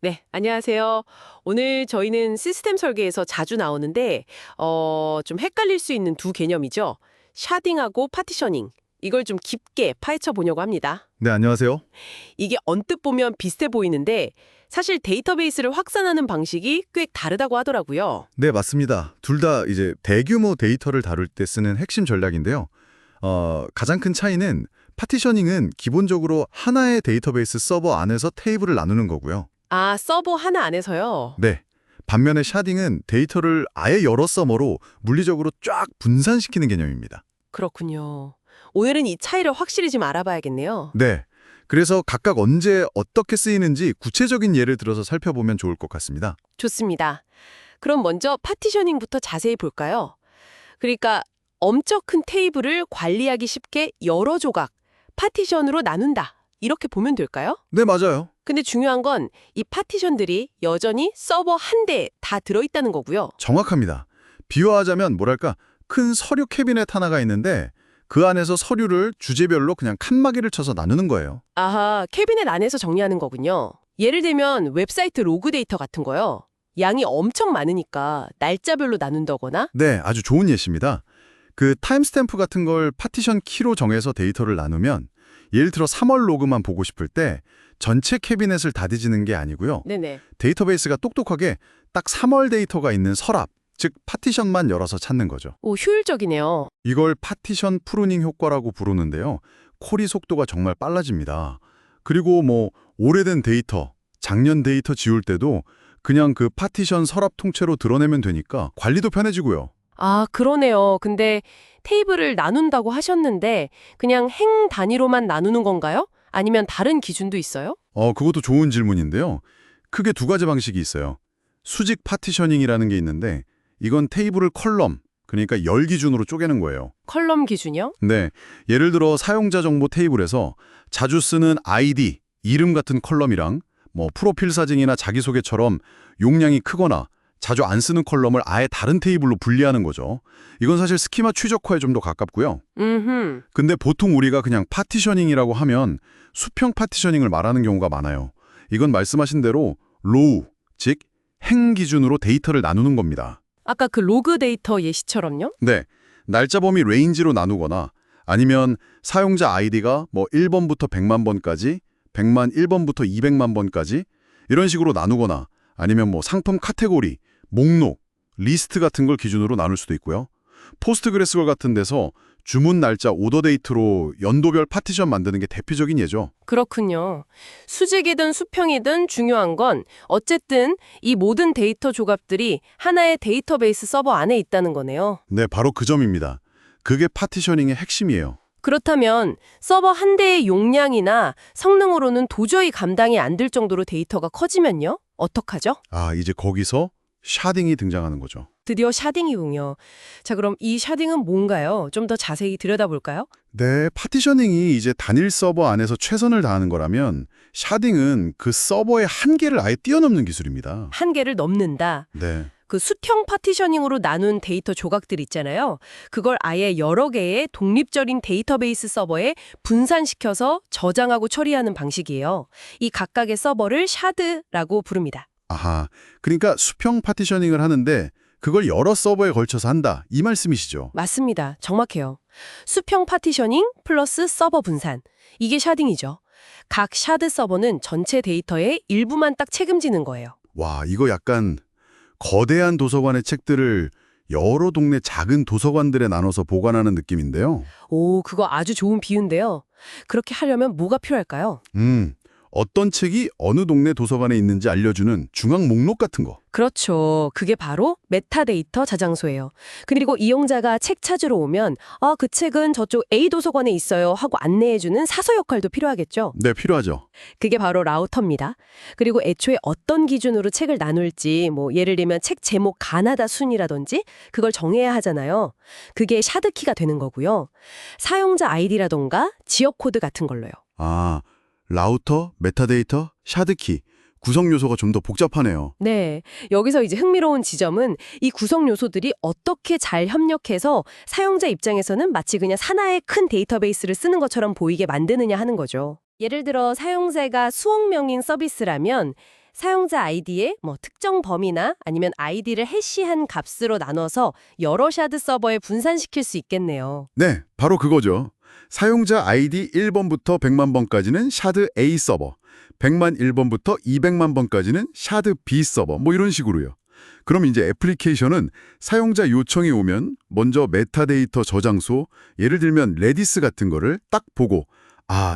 네, 안녕하세요. 오늘 저희는 시스템 설계에서 자주 나오는데, 좀 헷갈릴 수 있는 두 개념이죠. 샤딩하고 파티셔닝. 이걸 좀 깊게 파헤쳐 보려고 합니다. 네, 안녕하세요. 이게 언뜻 보면 비슷해 보이는데, 사실 데이터베이스를 확산하는 방식이 꽤 다르다고 하더라고요. 네, 맞습니다. 둘 다 이제 대규모 데이터를 다룰 때 쓰는 핵심 전략인데요. 가장 큰 차이는 파티셔닝은 기본적으로 하나의 데이터베이스 서버 안에서 테이블을 나누는 거고요. 아, 서버 하나 안에서요? 네. 반면에 샤딩은 데이터를 아예 여러 서버로 물리적으로 쫙 분산시키는 개념입니다. 그렇군요. 오늘은 이 차이를 확실히 좀 알아봐야겠네요. 네. 그래서 각각 언제 어떻게 쓰이는지 구체적인 예를 들어서 살펴보면 좋을 것 같습니다. 좋습니다. 그럼 먼저 파티셔닝부터 자세히 볼까요? 그러니까 엄청 큰 테이블을 관리하기 쉽게 여러 조각, 파티션으로 나눈다. 이렇게 보면 될까요? 네, 맞아요. 근데 중요한 건 이 파티션들이 여전히 서버 한 대에 다 들어있다는 거고요. 정확합니다. 비유하자면 뭐랄까 큰 서류 캐비넷 하나가 있는데 그 안에서 서류를 주제별로 그냥 칸막이를 쳐서 나누는 거예요. 아하, 캐비넷 안에서 정리하는 거군요. 예를 들면 웹사이트 로그 데이터 같은 거요. 양이 엄청 많으니까 날짜별로 나눈다거나. 네, 아주 좋은 예시입니다. 그 타임스탬프 같은 걸 파티션 키로 정해서 데이터를 나누면 예를 들어 3월 로그만 보고 싶을 때 전체 캐비넷을 다 뒤지는 게 아니고요. 네네. 데이터베이스가 똑똑하게 딱 3월 데이터가 있는 서랍, 즉 파티션만 열어서 찾는 거죠. 오, 효율적이네요. 이걸 파티션 프루닝 효과라고 부르는데요. 콜이 속도가 정말 빨라집니다. 그리고 뭐 오래된 데이터, 작년 데이터 지울 때도 그냥 그 파티션 서랍 통째로 드러내면 되니까 관리도 편해지고요. 아, 그러네요. 근데 테이블을 나눈다고 하셨는데 그냥 행 단위로만 나누는 건가요? 아니면 다른 기준도 있어요? 그것도 좋은 질문인데요. 크게 두 가지 방식이 있어요. 수직 파티셔닝이라는 게 있는데 이건 테이블을 컬럼, 그러니까 열 기준으로 쪼개는 거예요. 컬럼 기준이요? 네, 예를 들어 사용자 정보 테이블에서 자주 쓰는 아이디, 이름 같은 컬럼이랑 뭐 프로필 사진이나 자기소개처럼 용량이 크거나 자주 안 쓰는 컬럼을 아예 다른 테이블로 분리하는 거죠. 이건 사실 스키마 최적화에 좀 더 가깝고요. 근데 보통 우리가 그냥 파티셔닝이라고 하면 수평 파티셔닝을 말하는 경우가 많아요. 이건 말씀하신 대로 로우, 즉 행 기준으로 데이터를 나누는 겁니다. 아까 그 로그 데이터 예시처럼요? 네, 날짜 범위 레인지로 나누거나 아니면 사용자 아이디가 뭐 1번부터 100만 번까지, 100만 1번부터 200만 번까지 이런 식으로 나누거나 아니면 뭐 상품 카테고리, 목록, 리스트 같은 걸 기준으로 나눌 수도 있고요. 포스트그레스걸 같은 데서 주문 날짜 오더 데이트로 연도별 파티션 만드는 게 대표적인 예죠. 그렇군요. 수직이든 수평이든 중요한 건 어쨌든 이 모든 데이터 조각들이 하나의 데이터베이스 서버 안에 있다는 거네요. 네, 바로 그 점입니다. 그게 파티셔닝의 핵심이에요. 그렇다면 서버 한 대의 용량이나 성능으로는 도저히 감당이 안 될 정도로 데이터가 커지면요? 어떡하죠? 이제 거기서 샤딩이 등장하는 거죠. 드디어 샤딩이군요. 자, 그럼 이 샤딩은 뭔가요? 좀 더 자세히 들여다볼까요? 네, 파티셔닝이 이제 단일 서버 안에서 최선을 다하는 거라면 샤딩은 그 서버의 한계를 아예 뛰어넘는 기술입니다. 한계를 넘는다. 네, 그 수평 파티셔닝으로 나눈 데이터 조각들 있잖아요. 그걸 아예 여러 개의 독립적인 데이터베이스 서버에 분산시켜서 저장하고 처리하는 방식이에요. 이 각각의 서버를 샤드라고 부릅니다. 아하, 그러니까 수평 파티셔닝을 하는데 그걸 여러 서버에 걸쳐서 한다, 이 말씀이시죠? 맞습니다. 정확해요. 수평 파티셔닝 플러스 서버 분산. 이게 샤딩이죠. 각 샤드 서버는 전체 데이터의 일부만 딱 책임지는 거예요. 와, 이거 약간 거대한 도서관의 책들을 여러 동네 작은 도서관들에 나눠서 보관하는 느낌인데요. 오, 그거 아주 좋은 비유인데요. 그렇게 하려면 뭐가 필요할까요? 어떤 책이 어느 동네 도서관에 있는지 알려주는 중앙 목록 같은 거. 그렇죠. 그게 바로 메타데이터 저장소예요. 그리고 이용자가 책 찾으러 오면 그 책은 저쪽 A 도서관에 있어요 하고 안내해주는 사서 역할도 필요하겠죠. 네, 필요하죠. 그게 바로 라우터입니다. 그리고 애초에 어떤 기준으로 책을 나눌지 뭐 예를 들면 책 제목 가나다 순이라든지 그걸 정해야 하잖아요. 그게 샤드키가 되는 거고요. 사용자 아이디라던가 지역 코드 같은 걸로요. 라우터, 메타데이터, 샤드키. 구성 요소가 좀 더 복잡하네요. 네, 여기서 이제 흥미로운 지점은 이 구성 요소들이 어떻게 잘 협력해서 사용자 입장에서는 마치 그냥 하나의 큰 데이터베이스를 쓰는 것처럼 보이게 만드느냐 하는 거죠. 예를 들어 사용자가 수억 명인 서비스라면 사용자 아이디의 특정 범위나 아니면 아이디를 해시한 값으로 나눠서 여러 샤드 서버에 분산시킬 수 있겠네요. 네, 바로 그거죠. 사용자 아이디 1번부터 100만 번까지는 샤드 A 서버, 100만 1번부터 200만 번까지는 샤드 B 서버, 이런 식으로요. 그럼 이제 애플리케이션은 사용자 요청이 오면 먼저 메타데이터 저장소, 예를 들면 레디스 같은 거를 딱 보고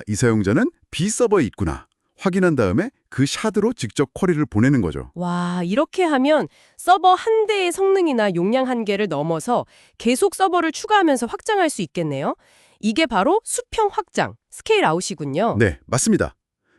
이 사용자는 B 서버에 있구나 확인한 다음에 그 샤드로 직접 쿼리를 보내는 거죠. 와, 이렇게 하면 서버 한 대의 성능이나 용량 한계를 넘어서 계속 서버를 추가하면서 확장할 수 있겠네요. 이게 바로 수평 확장, 스케일 아웃이군요. 네, 맞습니다.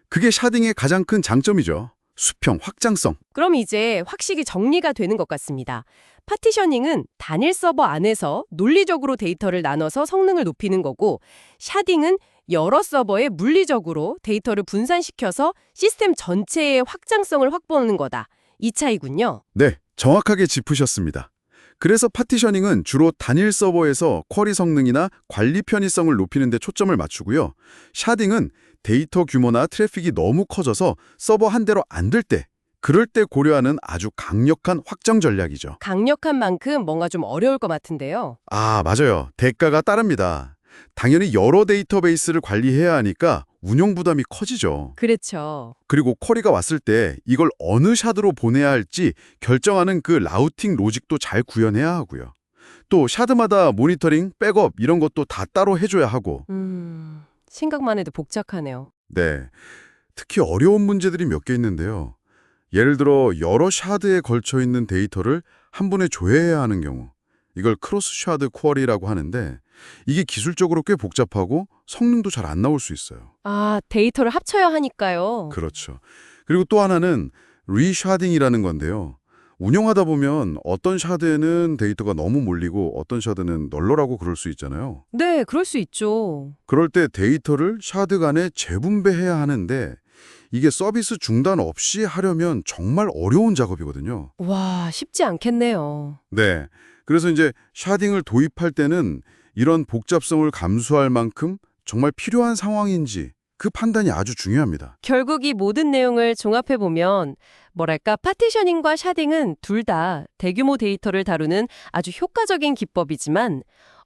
그게 샤딩의 가장 큰 장점이죠. 수평 확장성. 그럼 이제 확실히 정리가 되는 것 같습니다. 파티셔닝은 단일 서버 안에서 논리적으로 데이터를 나눠서 성능을 높이는 거고, 샤딩은 여러 서버에 물리적으로 데이터를 분산시켜서 시스템 전체의 확장성을 확보하는 거다. 이 차이군요. 네, 정확하게 짚으셨습니다. 그래서 파티셔닝은 주로 단일 서버에서 쿼리 성능이나 관리 편의성을 높이는 데 초점을 맞추고요. 샤딩은 데이터 규모나 트래픽이 너무 커져서 서버 한 대로 안 될 때, 그럴 때 고려하는 아주 강력한 확장 전략이죠. 강력한 만큼 뭔가 좀 어려울 것 같은데요. 맞아요. 대가가 따릅니다. 당연히 여러 데이터베이스를 관리해야 하니까 운영 부담이 커지죠. 그렇죠. 그리고 쿼리가 왔을 때 이걸 어느 샤드로 보내야 할지 결정하는 그 라우팅 로직도 잘 구현해야 하고요. 또 샤드마다 모니터링, 백업 이런 것도 다 따로 해줘야 하고. 생각만 해도 복잡하네요. 네, 특히 어려운 문제들이 몇 개 있는데요. 예를 들어 여러 샤드에 걸쳐 있는 데이터를 한 번에 조회해야 하는 경우. 이걸 크로스 샤드 쿼리라고 하는데 이게 기술적으로 꽤 복잡하고 성능도 잘 안 나올 수 있어요. 데이터를 합쳐야 하니까요. 그렇죠. 그리고 또 하나는 리샤딩이라는 건데요. 운영하다 보면 어떤 샤드에는 데이터가 너무 몰리고 어떤 샤드는 널널하고 그럴 수 있잖아요. 네, 그럴 수 있죠. 그럴 때 데이터를 샤드 간에 재분배해야 하는데 이게 서비스 중단 없이 하려면 정말 어려운 작업이거든요. 와, 쉽지 않겠네요. 네. 그래서 이제 샤딩을 도입할 때는 이런 복잡성을 감수할 만큼 정말 필요한 상황인지 그 판단이 아주 중요합니다. 결국 이 모든 내용을 종합해보면 파티셔닝과 샤딩은 둘 다 대규모 데이터를 다루는 아주 효과적인 기법이지만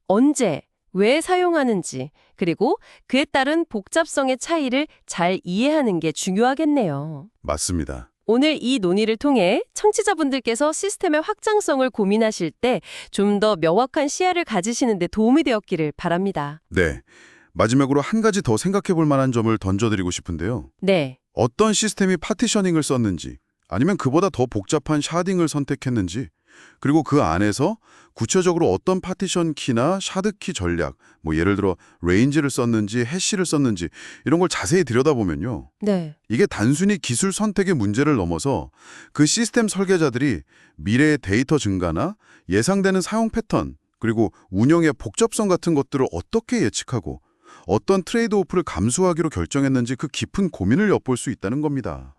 언제, 왜 사용하는지 그리고 그에 따른 복잡성의 차이를 잘 이해하는 게 중요하겠네요. 맞습니다. 오늘 이 논의를 통해 청취자분들께서 시스템의 확장성을 고민하실 때 좀 더 명확한 시야를 가지시는 데 도움이 되었기를 바랍니다. 네. 마지막으로 한 가지 더 생각해 볼 만한 점을 던져드리고 싶은데요. 네. 어떤 시스템이 파티셔닝을 썼는지 아니면 그보다 더 복잡한 샤딩을 선택했는지 그리고 그 안에서 구체적으로 어떤 파티션 키나 샤드 키 전략 예를 들어 레인지를 썼는지 해시를 썼는지 이런 걸 자세히 들여다보면요. 네. 이게 단순히 기술 선택의 문제를 넘어서 그 시스템 설계자들이 미래의 데이터 증가나 예상되는 사용 패턴 그리고 운영의 복잡성 같은 것들을 어떻게 예측하고 어떤 트레이드오프를 감수하기로 결정했는지 그 깊은 고민을 엿볼 수 있다는 겁니다.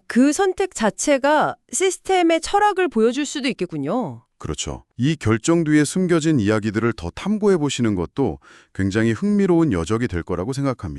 그 선택 자체가 시스템의 철학을 보여줄 수도 있겠군요. 그렇죠. 이 결정 뒤에 숨겨진 이야기들을 더 탐구해 보시는 것도 굉장히 흥미로운 여적이 될 거라고 생각합니다.